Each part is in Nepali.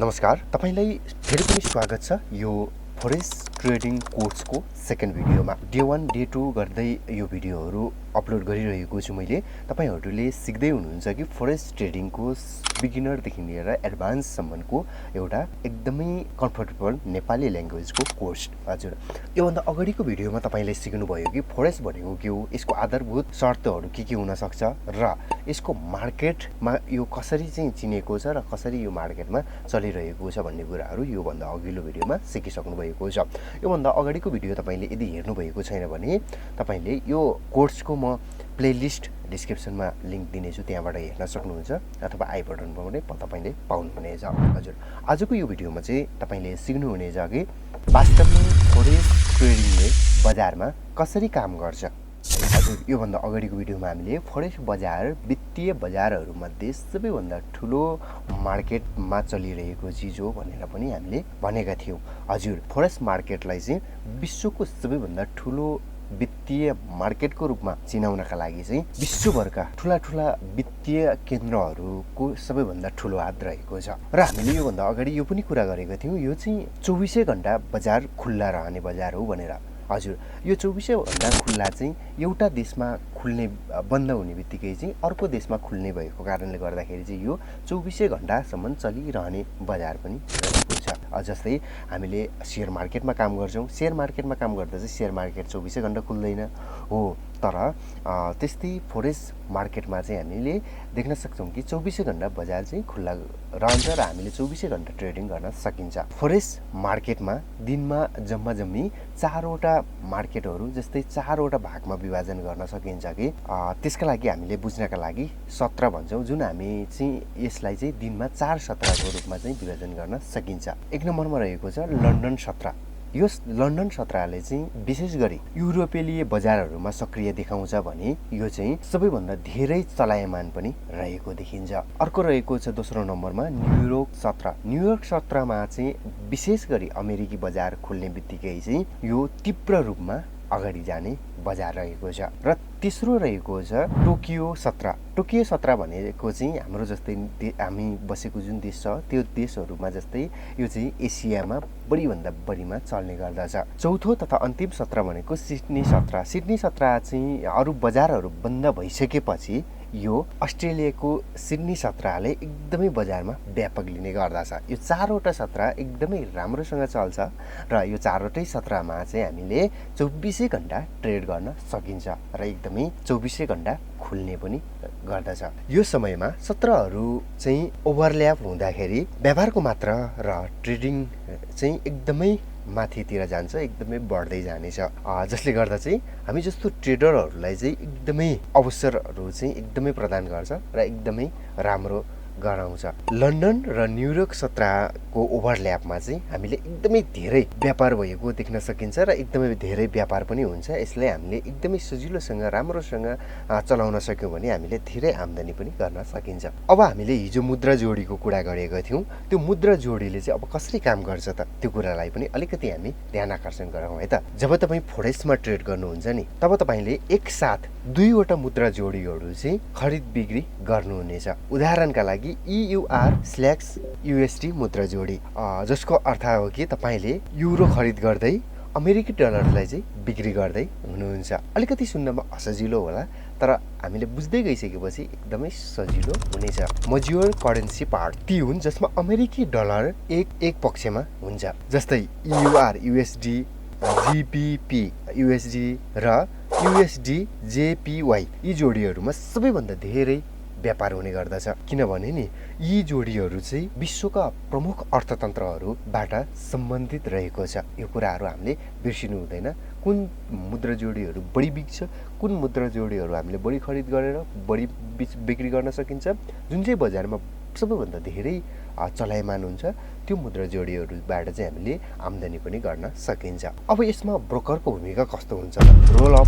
नमस्कार, तपाईलाई फेरि पनि स्वागत छ यो फरेक्स ट्रेडिङ कोर्सको सेकेन्ड भिडियोमा। डे 1 डे 2 गर्दै यो भिडियोहरू अपलोड गरिरहेको छु मैले। तपाईहरुले सिक्दै हुनुहुन्छ कि फरेक्स ट्रेडिङको बिगिनरदेखि लिएर एडभान्स सम्मको एउटा एकदमै कम्फर्टेबल नेपाली ल्याङ्ग्वेजको कोर्स। हजुर, योभन्दा अगाडिको भिडियोमा तपाईले सिक्नुभयो कि फरेक्स भनेको के हो, यसको आधारभूत शर्तहरू के हुन सक्छ र यसको मार्केटमा यो कसरी चाहिँ चिनेको छ र कसरी यो मार्केटमा चलिरहेको छ भन्ने कुराहरू योभन्दा अघिल्लो भिडियोमा सिकिसक्नु भएको छ। योभन्दा अगाडिको भिडियो तपाईले यदि हेर्नु भएको छैन भने तपाईले यो कोर्सको म प्लेलिस्ट डिस्क्रिप्सनमा लिंक दिनेछु, त्यहाँबाट हेर्न सक्नुहुन्छ अथवा आई बटनमा पनि तपाईले पाउनुहुनेछ। हजुर, आजको यो भिडियोमा चाहिँ तपाईले सिक्नुहुनेछ कि वास्तवमा फरेक्स ट्रेडिङले बजारमा कसरी काम गर्छ। हजुर, योभन्दा अगाडिको भिडियोमा हामीले फरेक्स बजार वित्तीय बजारहरूमध्ये सबैभन्दा ठुलो मार्केटमा चलिरहेको चिज हो भनेर पनि हामीले भनेका थियौँ। हजुर, फरेक्स मार्केटलाई चाहिँ विश्वको सबैभन्दा ठुलो वित्तीय मार्केटको रूपमा चिनाउनका लागि चाहिँ विश्वभरका ठुला वित्तीय केन्द्रहरूको सबैभन्दा ठुलो हात रहेको छ। र हामीले योभन्दा अगाडि यो पनि कुरा गरेका थियौँ, यो चाहिँ 24 घण्टा बजार खुल्ला रहने बजार हो भनेर। हजुर, यो 24 घण्टा खुल्ला चाहिँ एउटा देशमा खुल्ने बन्द हुने बित्तिकै चाहिँ अर्को देशमा खुल्ने भएको कारणले गर्दाखेरि चाहिँ यो 24 घण्टासम्म चलिरहने बजार पनि रहेको छ। जस्तै हामीले शेयर मार्केटमा काम गर्छौँ, शेयर मार्केटमा काम गर्दा चाहिँ शेयर मार्केट 24 घण्टा खुल्दैन हो, तर त्यस्तै फरेक्स मार्केटमा चाहिँ हामीले देख्न सक्छौँ कि 24 घण्टा बजार चाहिँ खुल्ला रहन्छ र हामीले 24 घण्टा ट्रेडिङ गर्न सकिन्छ। फरेक्स मार्केटमा दिनमा जम्मी 4वटा मार्केटहरू जस्तै 4वटा भागमा विभाजन गर्न सकिन्छ कि त्यसका लागि हामीले बुझ्नका लागि सत्र भन्छौँ, जुन हामी चाहिँ यसलाई चाहिँ दिनमा 4 सत्रको रूपमा चाहिँ विभाजन गर्न सकिन्छ। एक नम्बरमा रहेको छ लन्डन सत्र। यो लन्डन सत्रले चाहिँ विशेष गरी युरोपेली बजारहरूमा सक्रिय देखाउँछ भने यो चाहिँ सबैभन्दा धेरै चलायमान पनि रहेको देखिन्छ। अर्को रहेको छ दोस्रो नम्बरमा न्युयोर्क सत्र। न्युयोर्क सत्रमा चाहिँ विशेष गरी अमेरिकी बजार खुल्ने बित्तिकै चाहिँ यो तीव्र रूपमा अगाडि जाने बजार रहेको छ। र तेस्रो रहेको छ टोकियो सत्र। टोकियो सत्र भनेको चाहिँ हाम्रो जस्तै हामी बसेको जुन देश छ त्यो देशहरूमा जस्तै यो चाहिँ एसियामा बढीभन्दा बढीमा चल्ने गर्दछ। चौथो तथा अन्तिम सत्र भनेको सिडनी सत्र। सिडनी सत्र चाहिँ अरू बजारहरू बन्द भइसकेपछि यो अस्ट्रेलियाको सिडनी सत्रले एकदमै बजारमा व्यापक लिने गर्दछ। यो 4वटा सत्र एकदमै राम्रोसँग चल्छ र यो 4वटै सत्रमा चाहिँ हामीले 24 घण्टा ट्रेड गर्न सकिन्छ र एकदमै 24 घण्टा खुल्ने पनि गर्दछ। यो समयमा सत्रहरू चाहिँ ओभरल्याप हुँदाखेरि व्यापारको मात्रा र ट्रेडिङ चाहिँ एकदमै माथितिर जान्छ, एकदमै बढ्दै जानेछ। जसले गर्दा चाहिँ हामी जस्तो ट्रेडरहरूलाई चाहिँ एकदमै अवसरहरू चाहिँ एकदमै प्रदान गर्छ र एकदमै राम्रो गराउँछ। लन्डन र न्युयोर्क सत्रको ओभरल्यापमा चाहिँ हामीले एकदमै धेरै व्यापार भएको देख्न सकिन्छ र एकदमै धेरै व्यापार पनि हुन्छ। यसलाई हामीले एकदमै सजिलोसँग राम्रोसँग चलाउन सक्यौँ भने हामीले धेरै आम्दानी पनि गर्न सकिन्छ। अब हामीले हिजो मुद्रा जोडीको कुरा गरेका थियौँ, त्यो मुद्रा जोडीले चाहिँ अब कसरी काम गर्छ त त्यो कुरालाई पनि अलिकति हामी ध्यान आकर्षण गरौँ है त। जब तपाईँ फोरेक्समा ट्रेड गर्नुहुन्छ नि तब तपाईँले एकसाथ 2वटा मुद्रा जोडीहरू चाहिँ खरिद बिक्री गर्नुहुनेछ। उदाहरणका लागि EUR/USD मुद्रा जोडी, जसको अर्थ हो कि तपाईले युरो खरिद गर्दै अमेरिकी डलरलाई चाहिँ बिक्री गर्दै हुनुहुन्छ। अलिकति सुन्नमा असजिलो होला तर हामीले बुझ्दै गइसकेपछि एकदमै सजिलो हुनेछ। मज्योर करेन्सी पार्ट ती हुन् जसमा अमेरिकी डलर एक पक्षमा हुन्छ, जस्तै EUR/USD, GBP USD र USD/JPY। यी जोडीहरूमा सबैभन्दा धेरै व्यापार हुने गर्दछ, किनभने नि यी जोडीहरू चाहिँ विश्वका प्रमुख अर्थतन्त्रहरूबाट सम्बन्धित रहेको छ। यो कुराहरू हामीले बिर्सिनु हुँदैन। कुन मुद्रा जोडीहरू बढी बिक्छ, कुन मुद्रा जोडीहरू हामीले बढी खरिद गरेर बढी बिक्री गर्न सकिन्छ, जुन चाहिँ बजारमा सबैभन्दा धेरै चलायमान हुन्छ त्यो मुद्रा जोडीहरूबाट चाहिँ हामीले आम्दानी पनि गर्न सकिन्छ। अब यसमा ब्रोकरको भूमिका कस्तो हुन्छ त? रोल अफ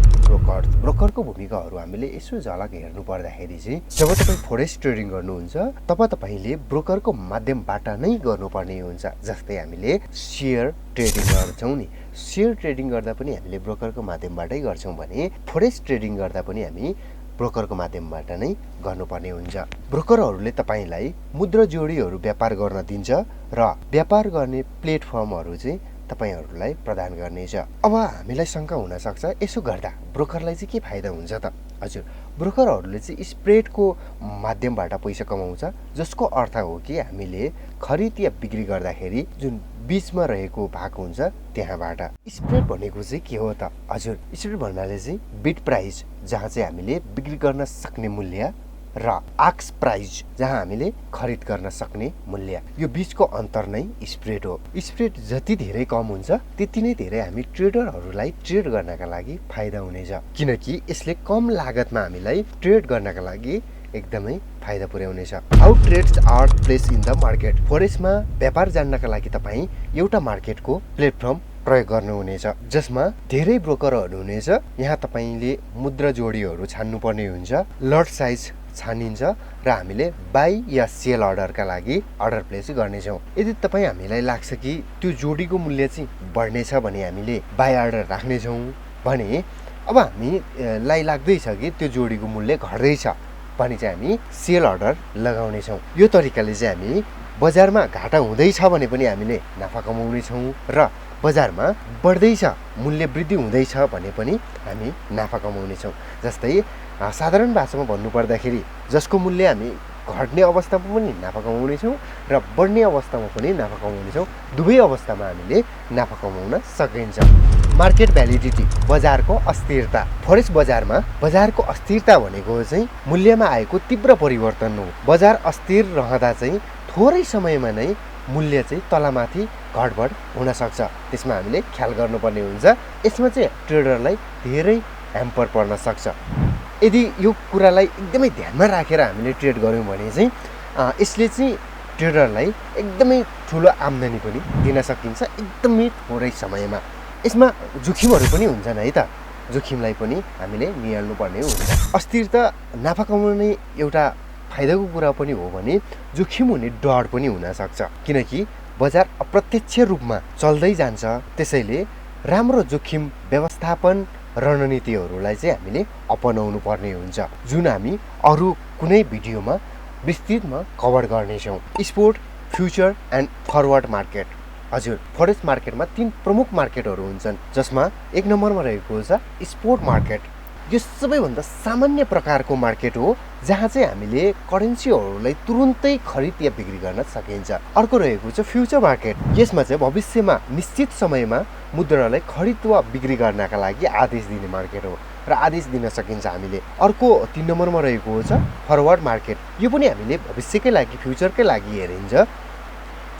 ब्रोकरको भूमिकाहरू हामीले यसो झलक हेर्नु पर्दाखेरि चाहिँ जब तपाईँ फरेक्स ट्रेडिङ गर्नुहुन्छ तब तपाईँले ब्रोकरको माध्यमबाट नै गर्नुपर्ने हुन्छ। जस्तै हामीले शेयर ट्रेडिङ गर्छौँ नि, शेयर ट्रेडिङ गर्दा पनि हामीले ब्रोकरको माध्यमबाटै गर्छौँ भने फरेक्स ट्रेडिङ गर्दा पनि हामी ब्रोकरको माध्यमबाट नै गर्नुपर्ने हुन्छ। ब्रोकरहरूले तपाईलाई मुद्रा जोडीहरू व्यापार गर्न दिन्छ र व्यापार गर्ने प्लेटफर्महरू चाहिँ तपाईहरूलाई प्रदान गर्नेछ। अब हामीलाई शंका हुन सक्छ, यसो गर्दा ब्रोकरलाई चाहिँ के फाइदा हुन्छ त? हजुर, ब्रोकरहरूले चाहिँ स्प्रेडको माध्यमबाट पैसा कमाउँछ, जसको अर्थ हो कि हामीले खरिद या बिक्री गर्दाखेरि जुन बीचमा रहेको भाग हुन्छ त्यहाँबाट। स्प्रेड भनेको चाहिँ के हो त? हजुर, स्प्रेड भन्नाले चाहिँ बिड प्राइस, जहाँ चाहिँ हामीले बिक्री गर्न सक्ने मूल्य, र आस्क प्राइस, जहाँ हामीले खरिद गर्न सक्ने मूल्य, यो बीचको अन्तर नै स्प्रेड हो। स्प्रेड जति धेरै कम हुन्छ त्यति नै धेरै हामी ट्रेडरहरूलाई ट्रेड गर्नका लागि फाइदा हुनेछ, किनकि यसले कम लागतमा हामीलाई ट्रेड गर्नका लागि एकदमै फाइदा पुर्याउनेछ। How trades are place in the market. फोरेक्समा व्यापार जान्नका लागि तपाईँ एउटा मार्केटको प्लेटफर्म प्रयोग गर्नुहुनेछ, जसमा धेरै ब्रोकरहरू हुनेछ। यहाँ तपाईँले मुद्रा जोडीहरू छान्नुपर्ने हुन्छ, लट साइज छानिन्छ र हामीले बाई या सेल अर्डरका लागि अर्डर प्लेस गर्नेछौँ। यदि तपाईँ हामीलाई लाग्छ कि त्यो जोडीको मूल्य चाहिँ बढ्नेछ भने हामीले बाई अर्डर राख्नेछौँ भने, अब हामीलाई लाग्दैछ कि त्यो जोडीको मूल्य घट्दैछ भने चाहिँ हामी सेल अर्डर लगाउनेछौँ। यो तरिकाले चाहिँ हामी बजारमा घाटा हुँदैछ भने पनि हामीले नाफा कमाउनेछौँ र बजारमा बढ्दैछ, मूल्य वृद्धि हुँदैछ भने पनि हामी नाफा कमाउनेछौँ। जस्तै साधारण भाषामा भन्नुपर्दाखेरि जसको मूल्य हामी घट्ने अवस्थामा पनि नाफा कमाउनेछौँ र बढ्ने अवस्थामा पनि नाफा कमाउनेछौँ। दुवै अवस्थामा हामीले नाफा कमाउन सकिन्छ। मार्केट भ्यालिडिटी, बजारको अस्थिरता। फोरेक्स बजारमा बजारको अस्थिरता भनेको चाहिँ मूल्यमा आएको तीव्र परिवर्तन हो। बजार अस्थिर रहँदा चाहिँ थोरै समयमा नै मूल्य चाहिँ तलमाथि घटबढ हुन सक्छ, त्यसमा हामीले ख्याल गर्नुपर्ने हुन्छ। यसमा चाहिँ ट्रेडरलाई धेरै ह्याम्पर पर्न सक्छ। यदि यो कुरालाई एकदमै ध्यानमा राखेर हामीले ट्रेड गऱ्यौँ भने चाहिँ यसले चाहिँ ट्रेडरलाई एकदमै ठुलो आम्दानी पनि दिन सकिन्छ एकदमै थोरै समयमा। यसमा जोखिमहरू पनि हुन्छन् है त, जोखिमलाई पनि हामीले निहाल्नुपर्ने हुन्छ। अस्थिरता नाफा कमाउने एउटा फाइदाको कुरा पनि हो भने जोखिम हुने डर पनि हुन सक्छ, किनकि बजार अप्रत्यक्ष रूपमा चल्दै जान्छ। त्यसैले राम्रो जोखिम व्यवस्थापन रणनीतिहरूलाई चाहिँ हामीले अपनाउनु पर्ने हुन्छ, जुन हामी अरू कुनै भिडियोमा विस्तृतमा कभर गर्नेछौँ। Sport, future and forward market. हजुर, फोरेक्स मार्केटमा 3 प्रमुख मार्केटहरू हुन्छन्, जसमा 1 नम्बरमा रहेको छ स्पोर्ट मार्केट। यो सबैभन्दा सामान्य प्रकारको मार्केट हो, जहाँ चाहिँ हामीले करेन्सीहरूलाई तुरुन्तै खरिद या बिक्री गर्न सकिन्छ। अर्को रहेको छ फ्युचर मार्केट। यसमा चाहिँ भविष्यमा निश्चित समयमा मुद्रालाई खरिद वा बिक्री गर्नका लागि आदेश दिने मार्केट हो र आदेश दिन सकिन्छ हामीले। अर्को 3 नम्बरमा रहेको छ फरवर्ड मार्केट। यो पनि हामीले भविष्यकै लागि, फ्युचरकै लागि हेरिन्छ,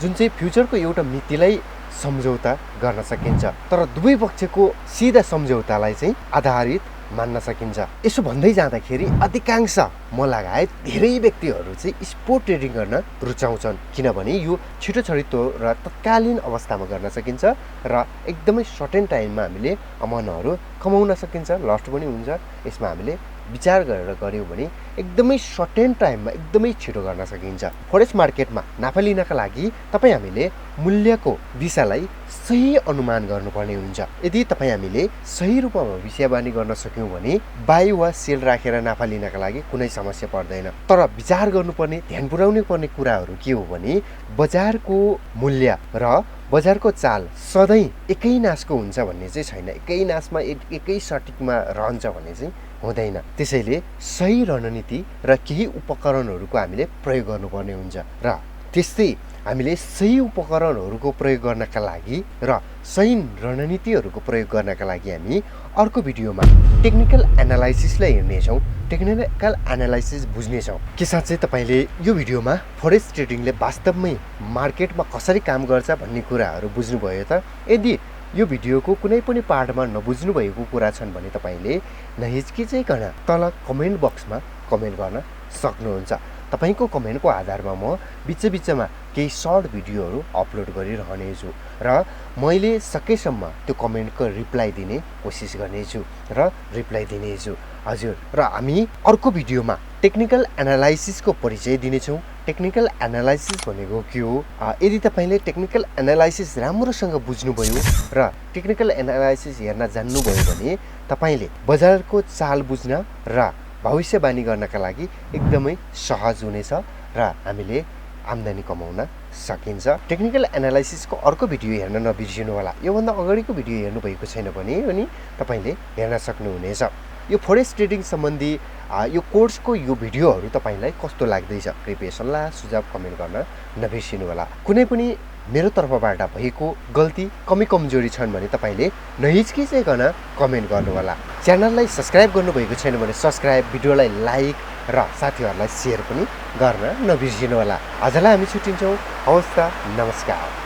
जुन चाहिँ फ्युचरको एउटा मितिलाई सम्झौता गर्न सकिन्छ, तर दुवै पक्षको सिधा सम्झौतालाई चाहिँ आधारित मान्न सकिन्छ। यसो भन्दै जाँदाखेरि अधिकांश म लगायत धेरै व्यक्तिहरू चाहिँ स्पोर्ट ट्रेडिङ गर्न रुचाउँछन्, किनभने यो छिटो छरितो र तत्कालीन अवस्थामा गर्न सकिन्छ र एकदमै सर्टेन टाइममा हामीले अमाउन्टहरू कमाउन सकिन्छ, लस्ट पनि हुन्छ। यसमा हामीले विचार गरेर गऱ्यौँ भने एकदमै सर्टेन टाइममा एकदमै छिटो गर्न सकिन्छ। फोरेक्स मार्केटमा नाफा लिनका लागि तपाईँ हामीले मूल्यको दिशालाई सही अनुमान गर्नुपर्ने हुन्छ। यदि तपाईँ हामीले सही रूपमा भविष्यवाणी गर्न सक्यौँ भने बाई वा सेल राखेर नाफा लिनका लागि कुनै समस्या पर्दैन। तर विचार गर्नुपर्ने, ध्यान पुर्याउनु पर्ने कुराहरू के हो भने बजारको मूल्य र बजारको चाल सधैँ एकै नासको हुन्छ भन्ने चाहिँ छैन, एकै नासमा एकै सटिकमा रहन्छ भन्ने चाहिँ हुँदैन। त्यसैले सही रणनीति र केही उपकरणहरूको हामीले प्रयोग गर्नुपर्ने हुन्छ र त्यस्तै हामीले सही उपकरणहरूको प्रयोग गर्नका लागि र सही रणनीतिहरूको प्रयोग गर्नका लागि हामी अर्को भिडियोमा टेक्निकल एनालाइसिसलाई हेर्नेछौँ, टेक्निकल एनालाइसिस बुझ्नेछौँ। के साँच्चै तपाईँले यो भिडियोमा फोरेक्स ट्रेडिङले वास्तवमै मार्केटमा कसरी काम गर्छ भन्ने कुराहरू बुझ्नुभयो त? यदि यो भिडियोको कुनै पनि पार्टमा नबुझ्नु भएको कुरा छन् भने तपाईँले नहिचकिचाइकन तल कमेन्ट बक्समा कमेन्ट गर्न सक्नुहुन्छ। तपाईँको कमेन्टको आधारमा म बिचमा केही सर्ट भिडियोहरू अपलोड गरिरहनेछु र मैले सकेसम्म त्यो कमेन्टको रिप्लाई दिने कोसिस गर्नेछु र रिप्लाई दिनेछु। हजुर, र हामी अर्को भिडियोमा टेक्निकल एनालाइसिसको परिचय दिनेछौँ। टेक्निकल एनालाइसिस भनेको के हो? यदि तपाईँले टेक्निकल एनालाइसिस राम्रोसँग बुझ्नुभयो र टेक्निकल एनालाइसिस हेर्न जान्नुभयो भने तपाईँले बजारको चाल बुझ्न र भविष्यवाणी गर्नका लागि एकदमै सहज हुनेछ र हामीले आम्दानी कमाउन सकिन्छ। टेक्निकल एनालाइसिसको अर्को भिडियो हेर्न नबिर्सिनु होला। योभन्दा अगाडिको भिडियो हेर्नु भएको छैन भने पनि तपाईले हेर्न सक्नुहुनेछ। यो फोरेक्स ट्रेडिङ सम्बन्धी यो कोर्सको यो भिडियोहरू तपाईलाई कस्तो लाग्दैछ कृपया सल्लाह सुझाव कमेन्ट गर्न नबिर्सिनु होला। कुनै पनि मेरो तर्फबाट भएको गल्ती कमी कमजोरी छन् भने तपाईले नहिचकिचाइकन कमेन्ट गर्नु होला। च्यानललाई सब्स्क्राइब गर्नुभएको छैन भने सब्स्क्राइब, भिडियोलाई लाइक र साथीहरूलाई सेयर पनि गर्न नबिर्सिनु होला। आजलाई हामी छुट्टिन्छौँ। हवस् त, नमस्कार।